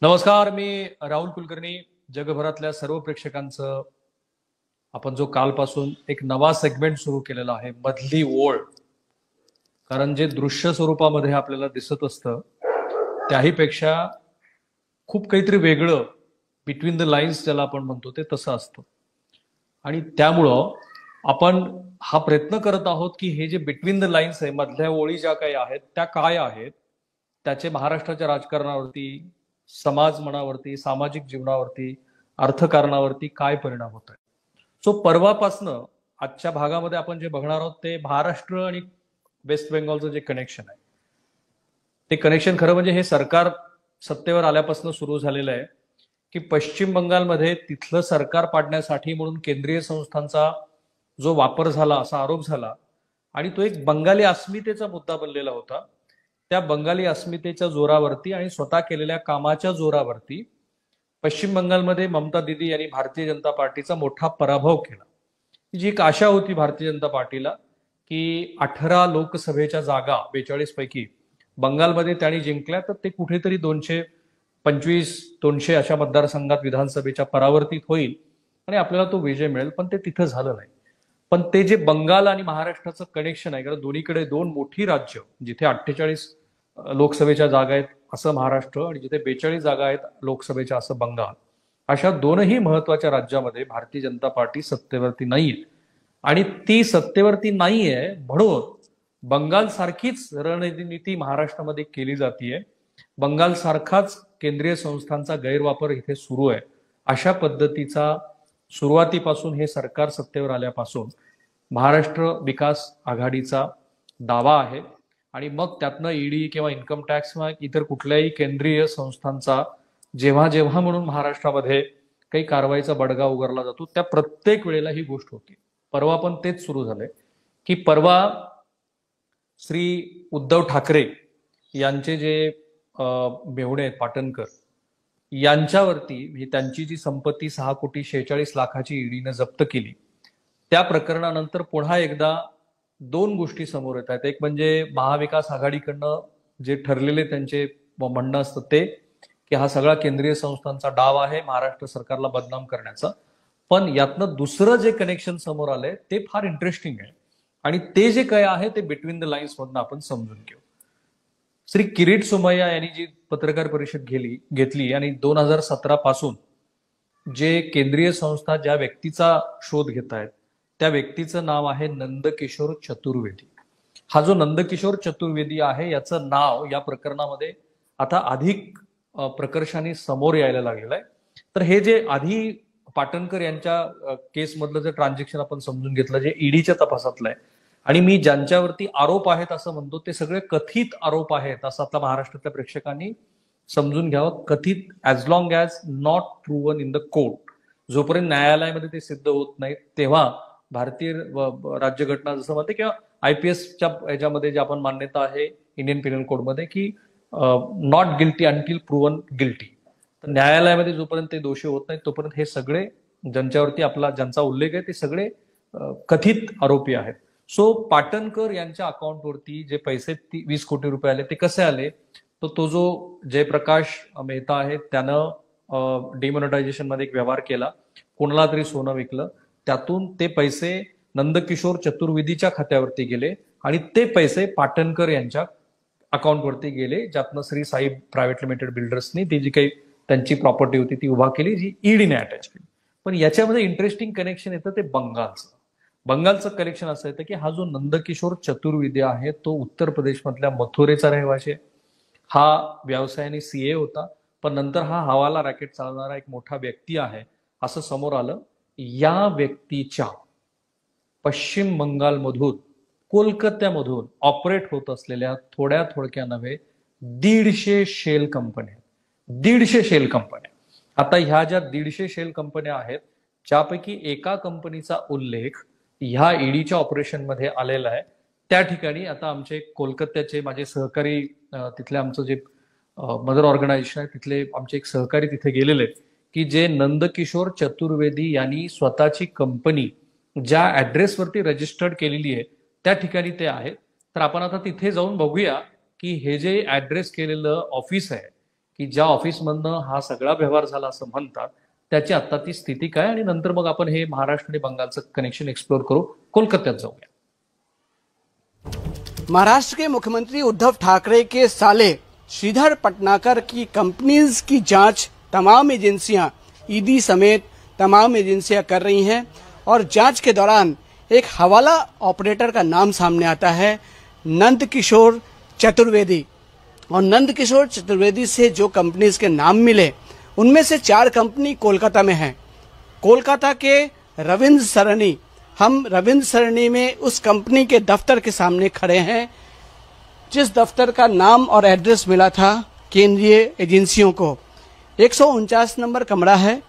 नमस्कार, मी राहुल कुलकर्णी. जगभरातल्या सर्व प्रेक्षकांचं आपण जो कालपासून एक नवा सेगमेंट सुरू केलेला आहे, मधली ओळ. कारण जे दृश्य स्वरूपामध्ये आपल्याला दिसत असतं त्याहीपेक्षा खूप काहीतरी वेगळं बिटवीन द लाईन्स ज्याला आपण म्हणतो ते तसं असतं. आणि त्यामुळं आपण हा प्रयत्न करत आहोत की हे जे बिटवीन द लाईन्स आहे, मधल्या ओळी ज्या काही आहेत त्या काय आहेत, त्याचे महाराष्ट्राच्या राजकारणावरती, समाज मनावरती, सामाजिक जीवनावरती, अर्थकारणावरती काय परिणाम होत आहे. सो परवापासनं आजच्या भागामध्ये आपण जे बघणार आहोत ते महाराष्ट्र आणि वेस्ट बेंगॉलचं जे कनेक्शन आहे, ते कनेक्शन खरं म्हणजे हे सरकार सत्तेवर आल्यापासून सुरू झालेलं आहे. की पश्चिम बंगालमध्ये तिथलं सरकार पाडण्यासाठी म्हणून केंद्रीय संस्थांचा जो वापर झाला असा आरोप झाला, आणि तो एक बंगाली अस्मितेचा मुद्दा बनलेला होता. त्या बंगाली अस्मितेच्या जोरावरती आणि स्वतः केलेल्या कामाच्या जोरावरती पश्चिम बंगालमध्ये ममता दिदी यांनी भारतीय जनता पार्टीचा मोठा पराभव केला. जी एक आशा होती भारतीय जनता पार्टीला की 18 लोकसभेच्या जागा 42 पैकी बंगालमध्ये त्यांनी जिंकल्या, तर ते कुठेतरी 225-200 अशा मतदारसंघात विधानसभेच्या परावर्तित होईल आणि आपल्याला तो विजय मिळेल. पण ते तिथं झालं नाही. पण ते जे बंगाल आणि महाराष्ट्राचं कनेक्शन आहे, कारण दोन्हीकडे दोन मोठी राज्य, जिथे 48 लोकसभेच्या जागा आहेत असं महाराष्ट्र आणि जिथे 42 जागा आहेत लोकसभेच्या असं बंगाल, अशा दोनही महत्वाच्या राज्यामध्ये भारतीय जनता पार्टी सत्तेवरती नाहीये. आणि ती सत्तेवरती नाहीये म्हणून बंगाल सारखीच रणनीती महाराष्ट्रामध्ये केली जातीये. बंगाल सारखाच केंद्रीय संस्थांचा गैरवापर इथे सुरू आहे. अशा पद्धतीचा सुरुवातीपासून हे सरकार सत्तेवर आल्यापासून महाराष्ट्र विकास आघाडीचा दावा आहे. आणि मग त्यातनं ईडी किंवा इन्कम टॅक्स किंवा इतर कुठल्याही केंद्रीय संस्थांचा जेव्हा जेव्हा म्हणून महाराष्ट्रामध्ये काही कारवाईचा बडगा उगारला जातो, त्या प्रत्येक वेळेला ही गोष्ट होती. परवा पण तेच सुरू झालंय की परवा श्री उद्धव ठाकरे यांचे जे मेहुणे आहेत पाटणकर, यांच्यावरती त्यांची जी संपत्ती 6,46,00,000ची ईडीने जप्त केली, त्या प्रकरणानंतर पुन्हा एकदा दोन गोष्टी समोर येत आहेत. एक म्हणजे महाविकास आघाडीकडनं जे ठरलेले त्यांचे म्हणणं असतं ते की हा सगळा केंद्रीय संस्थांचा डाव आहे महाराष्ट्र सरकारला बदनाम करण्याचा. पण यातनं दुसरं जे कनेक्शन समोर आलंय ते फार इंटरेस्टिंग आहे आणि ते जे काय आहे ते बिटवीन द लाईन्स मधनं आपण समजून घेऊ. श्री किरीट सोमय्या यांनी जी पत्रकार परिषद घेतली आणि 2017 पासून जे केंद्रीय संस्था ज्या व्यक्तीचा शोध घेत आहेत त्या व्यक्तीचं नाव आहे नंदकिशोर चतुर्वेदी. हा जो नंदकिशोर चतुर्वेदी आहे याचं नाव या प्रकरणामध्ये आता अधिक प्रकर्षाने समोर यायला लागलेलं आहे. तर हे जे आधी पाटणकर यांच्या केसमधलं जे ट्रान्झॅक्शन आपण समजून घेतलं, जे ईडीच्या तपासातलं आहे, आणि मी ज्यांच्यावरती आरोप आहेत असं म्हणतो ते सगळे कथित आरोप आहेत असं आपल्या महाराष्ट्रातल्या प्रेक्षकांनी समजून घ्यावं. कथित as long as not proven in the court, जोपर्यंत न्यायालयामध्ये ते सिद्ध होत नाही तेव्हा भारतीय राज्यघटना जसं म्हणते किंवा आयपीएसच्या याच्यामध्ये जे आपण मान्यता आहे इंडियन पिनल कोडमध्ये की not guilty until proven guilty, तर न्यायालयामध्ये जोपर्यंत ते दोषी होत नाही तोपर्यंत हे सगळे ज्यांच्यावरती ज्यांचा उल्लेख आहे ते सगळे कथित आरोपी आहेत. सो पाटणकर यांच्या अकाउंटवरती जे पैसे 20 कोटी रुपये आले ते कसे आले, तर तो जो जयप्रकाश मेहता आहे त्यानं डिमॉनिटायझेशन मध्ये एक व्यवहार केला, कोणाला तरी सोनं विकलं, त्यातून ते पैसे नंदकिशोर चतुर्वेदीच्या खात्यावरती गेले आणि ते पैसे पाटणकर यांच्या अकाउंटवरती गेले, ज्यातनं श्री साई प्रायव्हेट लिमिटेड बिल्डर्सनी ती जी काही त्यांची प्रॉपर्टी होती ती उभा केली, जी ईडीने अटॅच केली. पण याच्यामध्ये इंटरेस्टिंग कनेक्शन येतं ते बंगालचं कनेक्शन असं येतं की हा जो नंदकिशोर चतुर्वेदी आहे तो उत्तर प्रदेशमधल्या मथुरेचा रहिवासी आहे. हा व्यवसायाने सीए होता, पण नंतर हा हवाला रॅकेट चालवणारा एक मोठा व्यक्ती आहे असं समोर आलं. या व्यक्तीच्या पश्चिम बंगालमधून कोलकात्यामधून ऑपरेट होत असलेल्या थोड्या नव्हे 150 शेल कंपन्या, 150 शेल कंपन्या. आता ह्या ज्या 150 शेल कंपन्या आहेत ज्यापैकी एका कंपनीचा उल्लेख ह्या ईडीच्या ऑपरेशन मध्ये आलेला आहे. त्या ठिकाणी आता आमचे कोलकात्याचे माझे सहकारी, तिथले आमचं जे मदर ऑर्गनायझेशन आहे तिथले आमचे एक सहकारी तिथे गेलेले आहेत की जे नंदकिशोर चतुर्वेदी यांनी स्वतःची कंपनी ज्या ऍड्रेसवरती रजिस्टर्ड केलेली आहे त्या ठिकाणी ते आहेत. तर आपण आता तिथे जाऊन बघूया की हे जे ऍड्रेस केलेलं ऑफिस आहे की ज्या ऑफिसमधनं हा सगळा व्यवहार झाला असं म्हणतात त्याची आता ती स्थिती काय, आणि नंतर मग आपण हे महाराष्ट्र आणि बंगालचं कनेक्शन एक्सप्लोर करू. कोलकात्यात जाऊया. महाराष्ट्र के मुख्यमंत्री उद्धव ठाकरे के साले श्रीधर पटनाकर की कंपनीज की जांच तमाम एजेंसियां, ईडी समेत तमाम एजेंसियां कर रही हैं और जांच के दौरान एक हवाला ऑपरेटर का नाम सामने आता है, नंद किशोर चतुर्वेदी. और नंद किशोर चतुर्वेदी से जो कंपनीज के नाम मिले उनमें से 4 कंपनी कोलकाता में हैं. कोलकाता के रविंद्र सरणी, हम रविंद्र सरणी में उस कंपनी के दफ्तर के सामने खड़े हैं जिस दफ्तर का नाम और एड्रेस मिला था केंद्रीय एजेंसियों को. 149 नंबर कमरा है,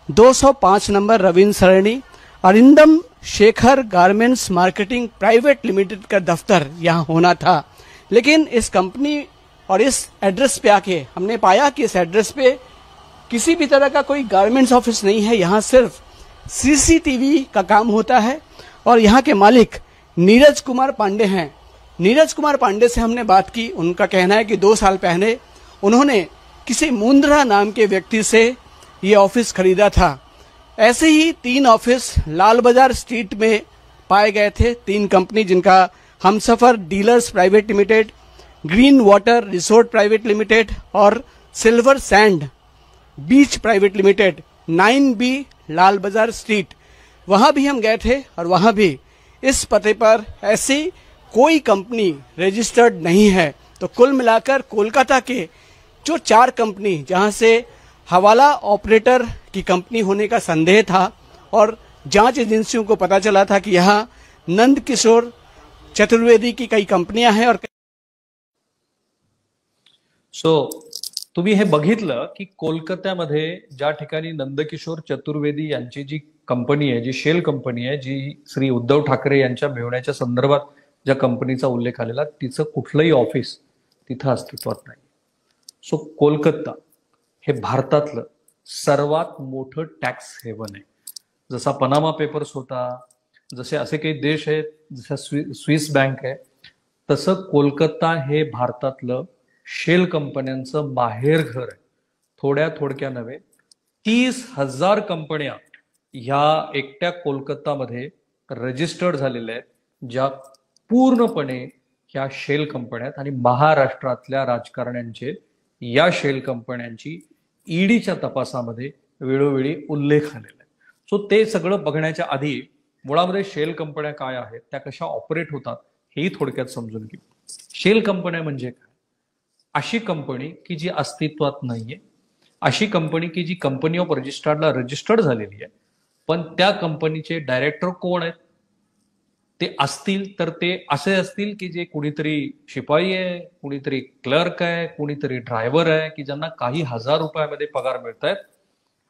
205 नंबर रविंद्र सरणी, Arindam Shekhar garments marketing private limited का दफ्तर यहाँ होना था. लेकिन इस कंपनी और इस एड्रेस पे आके हमने पाया कि इस एड्रेस पे किसी भी तरह का कोई गारमेंट्स ऑफिस नहीं है. यहाँ सिर्फ सीसीटीवी का काम होता है और यहाँ के मालिक नीरज कुमार पांडे हैं. नीरज कुमार पांडे से हमने बात की. उनका कहना है कि 2 साल पहले उन्होंने किसी मुंद्रा नाम के व्यक्ति से ये ऑफिस खरीदा था. ऐसे ही 3 ऑफिस लाल बाजार स्ट्रीट में पाए गए थे. 3 कंपनी जिनका Humsafar dealers private limited, green water resort private limited और silver sand beach private limited, 9B Lal बाजार स्ट्रीट. वहां भी हम गए थे और वहां भी इस पते पर ऐसी कोई कंपनी रजिस्टर्ड नहीं है. तो कुल मिलाकर कोलकाता के जो 4 कंपनी जहां से हवाला ऑपरेटर की कंपनी होने का संदेह था और जांच एजेंसियों को पता चला था कि यहाँ नंद किशोर चतुर्वेदी की कई कंपनियां हैं. और तुम्ही हे बघितलं की कोलकात्यामध्ये ज्या ठिकाणी नंदकिशोर चतुर्वेदी यांची जी कंपनी आहे, जी शेल कंपनी आहे, जी श्री उद्धव ठाकरे यांच्या मिळवण्याच्या संदर्भात ज्या कंपनीचा उल्लेख आलेला, तिचं कुठलंही ऑफिस तिथं अस्तित्वात नाही. कोलकाता हे भारतातलं सर्वात मोठं टॅक्स हेवन आहे. जसा पनामा पेपर्स होता, जसे असे काही देश आहेत, जसा स्विस बँक आहे, तसं कोलकाता हे भारतातलं शेल कंपन्यांचं माहेरघर आहे. थोडक्या नव्हे, 30,000 कंपन्या ह्या एकट्या कोलकातामध्ये रजिस्टर्ड झालेल्या आहेत, ज्या पूर्णपणे ह्या शेल कंपन्या आहेत. आणि महाराष्ट्रातल्या राजकारण्यांचे या शेल कंपन्यांची ईडीच्या तपासामध्ये वेळोवेळी उल्लेख आलेला आहे. ते सगळं बघण्याच्या आधी मुळामध्ये शेल कंपन्या काय आहेत, त्या कशा ऑपरेट होतात, हेही थोडक्यात समजून घेऊ. शेल कंपन्या म्हणजे काय? अशी कंपनी की जी अस्तित्वात नाहीये, अशी कंपनी की जी कंपनी ऑफ रजिस्टर्डला रजिस्टर्ड झालेली आहे, पण त्या कंपनीचे डायरेक्टर कोण आहेत ते असतील तर ते असे असतील की जे कुणीतरी शिपाई आहे, कुणीतरी क्लर्क आहे, कुणीतरी ड्रायव्हर आहे, की ज्यांना काही हजार रुपयामध्ये पगार मिळत आहेत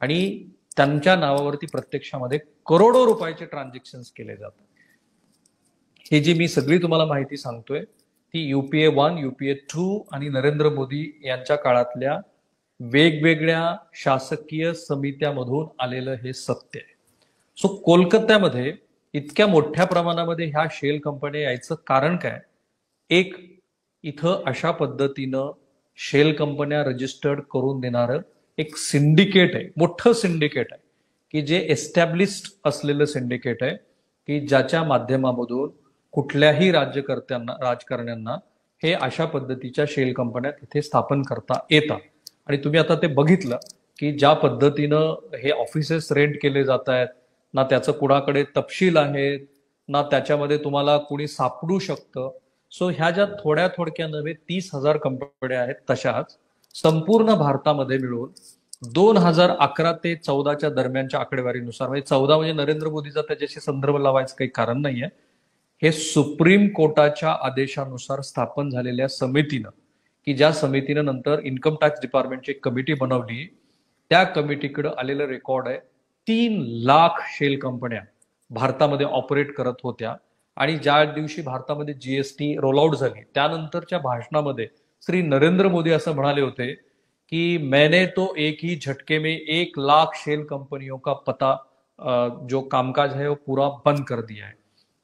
आणि त्यांच्या नावावरती प्रत्यक्षामध्ये करोडो रुपयाचे ट्रान्झॅक्शन केले जातात. हे जी मी सगळी तुम्हाला माहिती सांगतोय ती UPA 1, UPA 2 आणि नरेंद्र मोदी यांच्या काळातल्या वेगवेगळ्या शासकीय समित्यामधून आलेलं हे सत्य आहे. कोलकात्यामध्ये इतक्या मोठ्या प्रमाणामध्ये ह्या शेल कंपन्या यायचं कारण काय? एक, इथं अशा पद्धतीनं शेल कंपन्या रजिस्टर्ड करून देणारं एक सिंडिकेट आहे, मोठं सिंडिकेट आहे, की जे एस्टॅब्लिश्ड असलेलं सिंडिकेट आहे, की ज्याच्या माध्यमामधून कुठल्याही राजकारण्यांना हे अशा पद्धतीच्या शेल कंपन्या तिथे स्थापन करता येतात. आणि तुम्ही आता ते बघितलं की ज्या पद्धतीनं हे ऑफिसेस रेंट केले जात आहेत, ना त्याचं कुणाकडे तपशील आहेत, ना त्याच्यामध्ये तुम्हाला कुणी सापडू शकतं. ह्या ज्या थोडक्या नव्हे 30,000 कंपन्या आहेत, तशाच संपूर्ण भारतामध्ये मिळून 2011 ते 14च्या दरम्यानच्या आकडेवारीनुसार, म्हणजे 14 म्हणजे नरेंद्र मोदीचा त्याच्याशी संदर्भ लावायचं काही कारण नाहीये, हे सुप्रीम कोर्टाच्या आदेशानुसार स्थापन झालेल्या समितीनं, की ज्या समितीनं नंतर इन्कम टॅक्स डिपार्टमेंटची एक कमिटी बनवली, त्या कमिटीकडे आलेलं रेकॉर्ड आहे 3 लाख शेल कंपन्या भारतामध्ये ऑपरेट करत होत्या. आणि ज्या दिवशी भारतामध्ये जीएसटी रोलआउट झाली त्यानंतरच्या भाषणामध्ये श्री नरेंद्र मोदी असं म्हणाले होते कि मैंने तो एक ही झटके में 1 लाख शेल कंपनियों का पता जो कामकाज है वो पूरा बंद कर दिया है.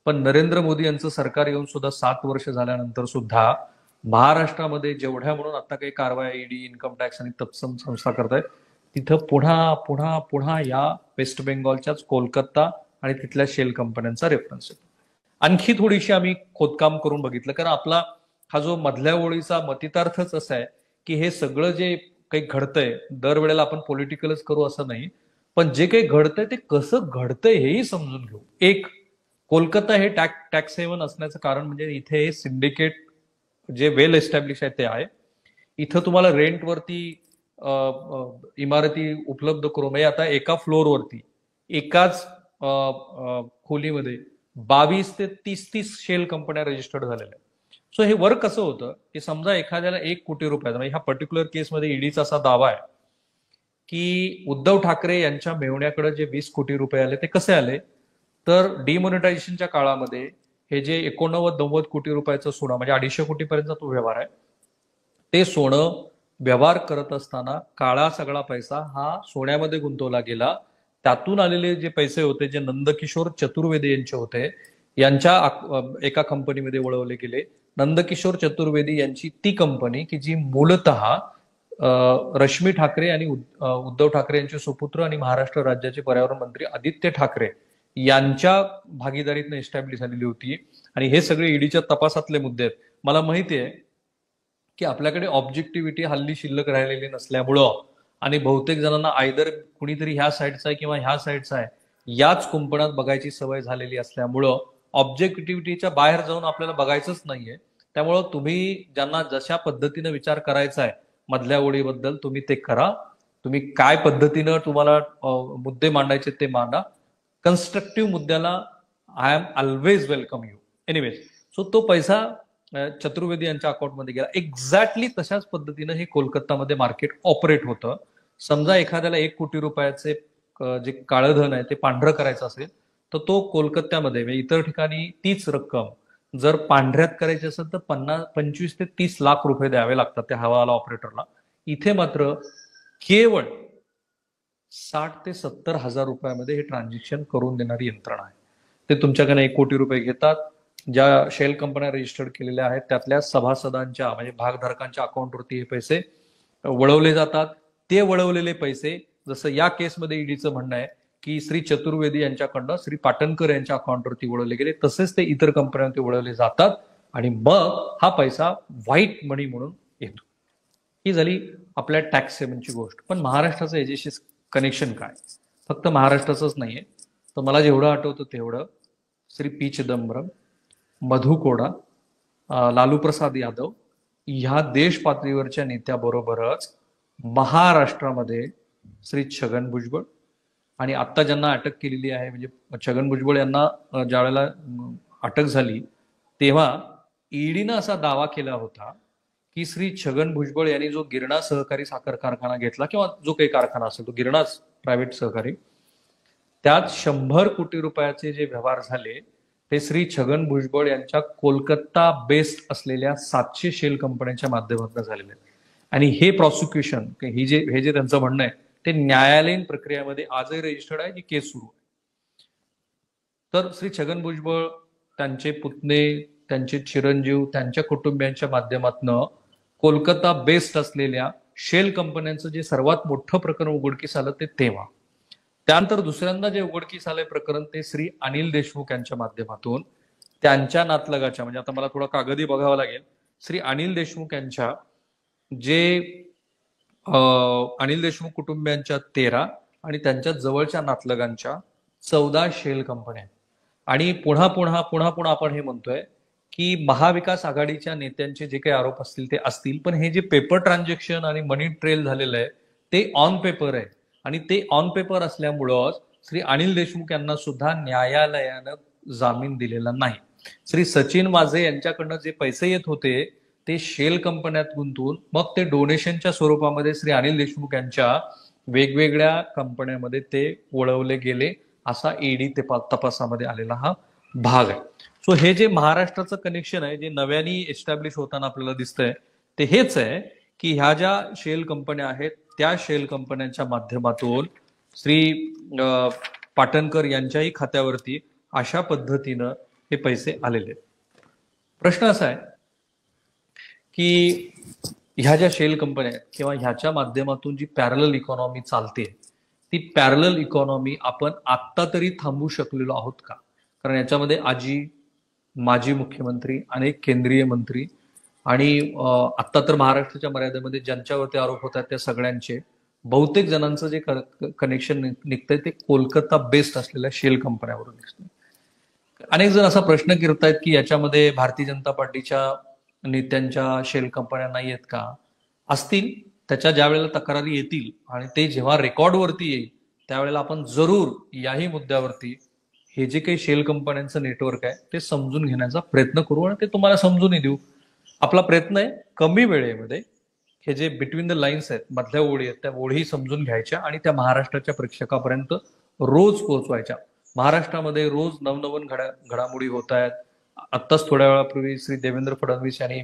पण नरेंद्र मोदी यांचं सरकार येऊन सुद्धा 7 वर्ष झाल्यानंतर सुद्धा महाराष्ट्रामध्ये जेवढ्या म्हणून आता काही कारवाया ईडी, इन्कम टॅक्स आणि तत्सम संस्था करतायत, तिथं पुन्हा पुन्हा पुन्हा या वेस्ट बेंगॉलच्याच कोलकाता आणि तिथल्या शेल कंपन्यांचा रेफरन्स येतो. आणखी थोडीशी आम्ही खोदकाम करून बघितलं, कारण आपला हा जो मधल्या ओळीचा मतितार्थच असा आहे की हे सगळं जे काही घडतंय, दरवेळेला आपण पॉलिटिकलच करू असं नाही, पण जे काही घडतंय ते कसं घडतंय हेही समजून घेऊ. एक, कोलकाता हे टॅक्स हेवन असण्याचं कारण म्हणजे इथे सिंडिकेट जे वेल एस्टॅब्लिश आहे ते आहे. इथं तुम्हाला रेंटवरती इमारती उपलब्ध करून, म्हणजे आता एका फ्लोअरवरती एकाच खोलीमध्ये 22 ते 30 शेल कंपन्या रजिस्टर्ड झालेल्या आहेत. सो हे वर्क कसं होतं की समजा एखाद्याला 1 कोटी रुपयाचा, म्हणजे ह्या पर्टिक्युलर केसमध्ये ईडीचा असा दावा आहे की उद्धव ठाकरे यांच्या मेव्हण्याकडे जे 20 कोटी रुपये आले ते कसे आले, तर डिमॉनिटायझेशनच्या काळामध्ये हे जे 89-90 कोटी रुपयाचं सोनं, म्हणजे 250 कोटीपर्यंतचा तो व्यवहार आहे, ते सोनं व्यवहार करत असताना काळा सगळा पैसा हा सोन्यामध्ये गुंतवला गेला. त्यातून आलेले जे पैसे होते, जे नंदकिशोर चतुर्वेदी यांचे होते, यांच्या एका कंपनीमध्ये वळवले गेले. नंदकिशोर चतुर्वेदी यांची ती कंपनी की जी मूलतः रश्मी ठाकरे आणि उद्धव ठाकरे यांचे सुपुत्र आणि महाराष्ट्र राज्याचे पर्यावरण मंत्री आदित्य ठाकरे यांच्या भागीदारीतनं एस्टॅब्लिश झालेली होती. आणि हे सगळे ईडीच्या तपासातले मुद्दे आहेत. मला माहिती आहे की आपल्याकडे ऑब्जेक्टिव्हिटी हल्ली शिल्लक राहिलेली नसल्यामुळं आणि बहुतेक जणांना आयदर कुणीतरी ह्या साईडचा आहे किंवा ह्या साईडचा आहे याच कुंपणात बघायची सवय झालेली असल्यामुळं ऑब्जेक्टिव्हिटीच्या बाहेर जाऊन आपल्याला बघायचंच नाहीये. त्यामुळं तुम्ही ज्यांना जशा पद्धतीनं विचार करायचा आहे मधल्या ओळीबद्दल तुम्ही ते करा. तुम्ही काय पद्धतीनं तुम्हाला मुद्दे मांडायचे ते मांडा. कन्स्ट्रक्टिव्ह मुद्द्याला I am always welcome you. Anyways, so तो पैसा चतुर्वेदी यांच्या अकाउंटमध्ये गेला. एक्झॅक्टली तशाच पद्धतीनं हे कोलकातामध्ये मार्केट ऑपरेट होतं. समजा एखाद्याला 1 कोटी रुपयाचे जे काळं धन आहे ते पांढरं करायचं असेल तर तो कोलकात्यामध्ये म्हणजे इतर ठिकाणी तीच रक्कम जर पांढऱ्यात करायची असेल तर 25 ते 30 लाख रुपये द्यावे लागतात त्या हवाला ऑपरेटरला. इथे मात्र केवळ 60 ते 70 हजार रुपयामध्ये हे ट्रान्झॅक्शन करून देणारी यंत्रणा आहे. ते तुमच्याकडे 1 कोटी रुपये घेतात. ज्या शेल कंपन्या रजिस्टर्ड केलेल्या आहेत त्यातल्या सभासदांच्या म्हणजे भागधारकांच्या अकाउंटवरती हे पैसे वळवले जातात. ते वळवलेले पैसे, जसं या केसमध्ये ईडीचं म्हणणं आहे की श्री चतुर्वेदी यांच्याकडनं श्री पाटणकर यांच्या अकाउंटवरती वळवले गेले, तसेच ते इतर कंपन्यांवरती वळवले जातात आणि मग हा पैसा व्हाईट मनी म्हणून येतो. ही झाली आपल्या टॅक्स सेव्हनची गोष्ट. पण महाराष्ट्राचं याच्याशी कनेक्शन काय? फक्त महाराष्ट्राचंच नाहीये. तर मला जेवढं आठवतं तेवढं श्री पी चिदंबरम, मधु कोडा, लालू प्रसाद यादव ह्या देश पातळीवरच्या नेत्याबरोबरच महाराष्ट्रामध्ये श्री छगन भुजबळ आणि आता ज्यांना अटक केलेली आहे, म्हणजे छगन भुजबळ यांना ज्यावेळेला अटक झाली तेव्हा ईडीनं असा दावा केला होता की श्री छगन भुजबळ यांनी जो गिरणा सहकारी साखर कारखाना घेतला किंवा जो काही कारखाना असेल तो गिरणाच प्रायव्हेट सहकारी, त्यात 100 कोटी रुपयाचे जे व्यवहार झाले ते श्री छगन भुजबळ यांच्या कोलकाता बेस्ड असलेल्या 700 शेल कंपन्यांच्या माध्यमातून झालेले आहेत. आणि हे प्रॉसिक्युशन हे जे त्यांचं म्हणणं आहे ते न्यायालयीन प्रक्रियेमध्ये आजही रजिस्टर्ड आहे, जी केस सुरू आहे. तर श्री छगन भुजबळ, त्यांचे पुतणे, त्यांचे चिरंजीव, त्यांच्या कुटुंबियांच्या माध्यमातून कोलकाता बेस्ड असलेल्या शेल कंपन्यांचं जे सर्वात मोठं प्रकरण उघडकीस आलं ते तेव्हा. त्यानंतर दुसऱ्यांदा जे उघडकीस आलंय प्रकरण ते श्री अनिल देशमुख यांच्या माध्यमातून त्यांच्या नातलगाच्या, म्हणजे आता मला थोडा कागदी बघावं लागेल, श्री अनिल देशमुख यांच्या जे अनिल देशमुख कुटुंबियांच्या 13 आणि त्यांच्या जवळच्या नातलगांच्या 14 शेल कंपन्या. आणि पुन्हा पुन्हा पुन्हा पुन्हा आपण हे म्हणतोय की महाविकास आघाडीच्या नेत्यांचे जे काही आरोप असतील ते असतील, पण हे जे पेपर ट्रान्झॅक्शन आणि मनी ट्रेल झालेलं आहे ते ऑन पेपर आहे. आणि ते ऑन पेपर असल्यामुळं श्री अनिल देशमुख यांना सुद्धा न्यायालयानं जामीन दिलेला नाही. श्री सचिन वाझे यांच्याकडनं जे पैसे येत होते ते शेल कंपन्यात गुंतवून मग ते डोनेशनच्या स्वरूपामध्ये श्री अनिल देशमुख यांच्या वेगवेगळ्या कंपन्यांमध्ये ते वळवले गेले, असा ईडी तपासामध्ये आलेला हा भाग आहे. सो हे जे महाराष्ट्राचं कनेक्शन आहे जे नव्याने एस्टॅब्लिश होताना आपल्याला दिसतंय ते हेच आहे की ह्या ज्या शेल कंपन्या आहेत त्या शेल कंपन्यांच्या माध्यमातून श्री पाटणकर यांच्याही खात्यावरती अशा पद्धतीनं हे पैसे आलेले. प्रश्न असा आहे की ह्या ज्या शेल कंपन्या आहेत किंवा ह्याच्या माध्यमातून जी पॅरलल इकॉनॉमी चालते ती पॅरलल इकॉनॉमी आपण आत्ता तरी थांबवू शकलेलो आहोत का? कारण याच्यामध्ये आजी, माजी मुख्यमंत्री, अनेक केंद्रीय मंत्री आणि आत्ता तर महाराष्ट्राच्या मर्यादेमध्ये ज्यांच्यावरती आरोप होत आहेत त्या सगळ्यांचे बहुतेक जणांचं जे कनेक्शन निघतंय ते कोलकाता बेस्ड असलेल्या शेल कंपन्यावरून निघतंय. अनेक जण असा प्रश्न करतायत की याच्यामध्ये भारतीय जनता पार्टीच्या नेत्यांच्या शेल कंपन्या नाही आहेत का? असतील. त्याच्या ज्या वेळेला तक्रारी येतील आणि ते जेव्हा रेकॉर्डवरती येईल त्यावेळेला आपण जरूर याही मुद्द्यावरती हे जे काही शेल कंपन्यांचं नेटवर्क आहे ते समजून घेण्याचा प्रयत्न करू आणि ते तुम्हाला समजूनही देऊ. आपला प्रयत्न आहे कमी वेळेमध्ये हे जे बिटवीन द लाईन्स आहेत, मधल्या ओळी आहेत, त्या ओळी समजून घ्यायच्या आणि त्या महाराष्ट्राच्या प्रेक्षकापर्यंत रोज पोहोचवायच्या. महाराष्ट्रामध्ये रोज नवनवीन घडामोडी होत आहेत. आत्ताच थोड्या वेळापूर्वी श्री देवेंद्र फडणवीस यांनी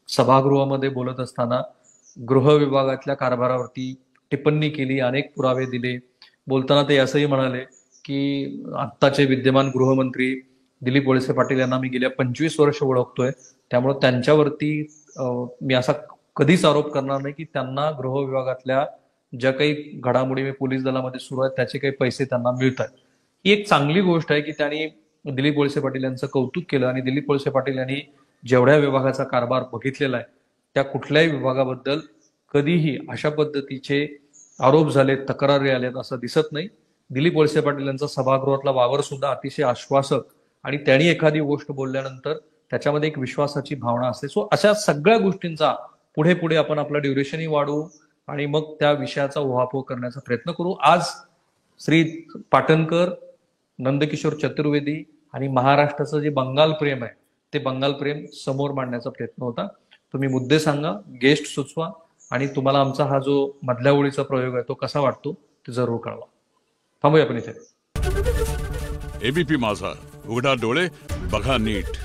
सभागृहामध्ये बोलत असताना गृह विभागातल्या कारभारावरती टिप्पणी केली, अनेक पुरावे दिले. बोलताना ते असंही म्हणाले की आत्ताचे विद्यमान गृहमंत्री दिलीप वळसे पाटील यांना मी गेल्या 25 वर्ष ओळखतोय, त्यामुळे त्यांच्यावरती मी असा कधीच आरोप करणार नाही की त्यांना गृह विभागातल्या ज्या काही घडामोडी पोलीस दलामध्ये सुरू आहेत त्याचे काही पैसे त्यांना मिळतात. ही एक चांगली गोष्ट आहे की त्यांनी दिलीप वळसे पाटील यांचं कौतुक केलं आणि दिलीप वळसे पाटील यांनी जेवढ्या विभागाचा कारभार बघितलेला आहे त्या कुठल्याही विभागाबद्दल कधीही अशा पद्धतीचे आरोप झाले, तक्रारी आल्यात असं दिसत नाही. दिलीप वळसे पाटील यांचा सभागृहातला वावर सुद्धा अतिशय आश्वासक आणि त्यांनी एखादी गोष्ट बोलल्यानंतर त्याच्यामध्ये एक विश्वासाची भावना असते. सो अशा सगळ्या गोष्टींचा पुढे पुढे आपण आपला ड्युरेशनही वाढवू आणि मग त्या विषयाचा उहापोह करण्याचा प्रयत्न करू. आज श्री पाटणकर, नंदकिशोर चतुर्वेदी आणि महाराष्ट्राचं जे बंगाल प्रेम आहे ते बंगाल प्रेम समोर मांडण्याचा प्रयत्न होता. तुम्ही मुद्दे सांगा, गेस्ट सुचवा आणि तुम्हाला आमचा हा जो मधल्या ओळीचा प्रयोग आहे तो कसा वाटतो ते जरूर कळवा. थांबूया आपण इथे. एबीपी माझा, उघडा डोळे बघा नीट.